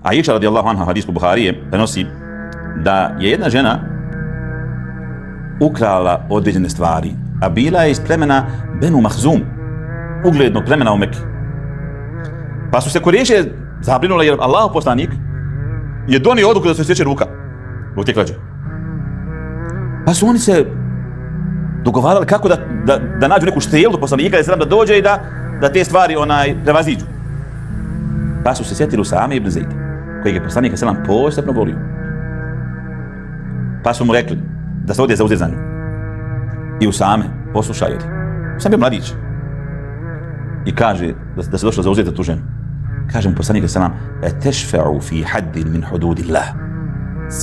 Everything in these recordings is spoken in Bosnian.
Aisha radijallahu anha, hadis kod Buharije, prenosi da je jedna žena ukrala određene stvari, a bila je iz plemena Benu Mahzum, uglednog plemena u Meki. Pa su se Kurejše zabrinule jer Allahov poslanik je donio odluku da se sjeće ruka zbog te krađe. Pa su oni se dogovarali kako da nađu neku štelu do poslanika da dođe i da te stvari prevaziđu. Pa su se sjetili Usame ibn Zejda, kojeg je poslanik posebno volio. Pa su mu rekli da se ovdje zauzeti za nju. I Usame, poslušaj ovdje. Sam bio mladić. I kaže da se došlo zauzeti za tu ženu. Kaže mu poslanik etešfa'u fi haddin min hududillah.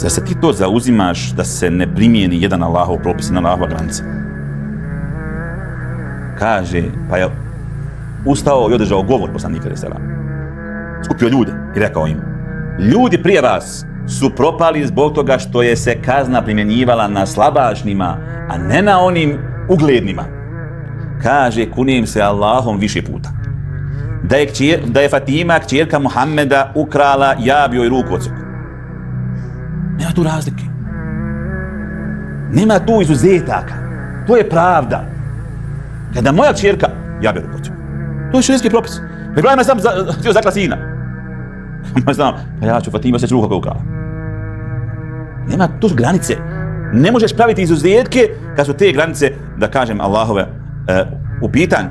Da se ti to zauzimaš da se ne primijeni jedan Allahov propis na Allahova granica. Kaže, pa je ustao i održao govor poslanika skupio ljude i rekao im: ljudi prije vas su propali zbog toga što je se kazna primjenjivala na slabašnima, a ne na onim uglednima. Kaže, kunijem se Allahom više puta. Da je Fatima, kćerka Muhammeda, ukrala, ja bi joj ruku odsjekao. Nema tu razlike. Nema tu izuzetaka. To je pravda. Kada moja kćerka, ja bi ruku odsjekao. To je šerijatski propis. Ibrahim je sam htio zakla sina. Pa ja ću Fatima sjeći ruku koja ukrala. Nema tu granice. Ne možeš praviti izuzetke kad su te granice, da kažem, Allahove u pitanju.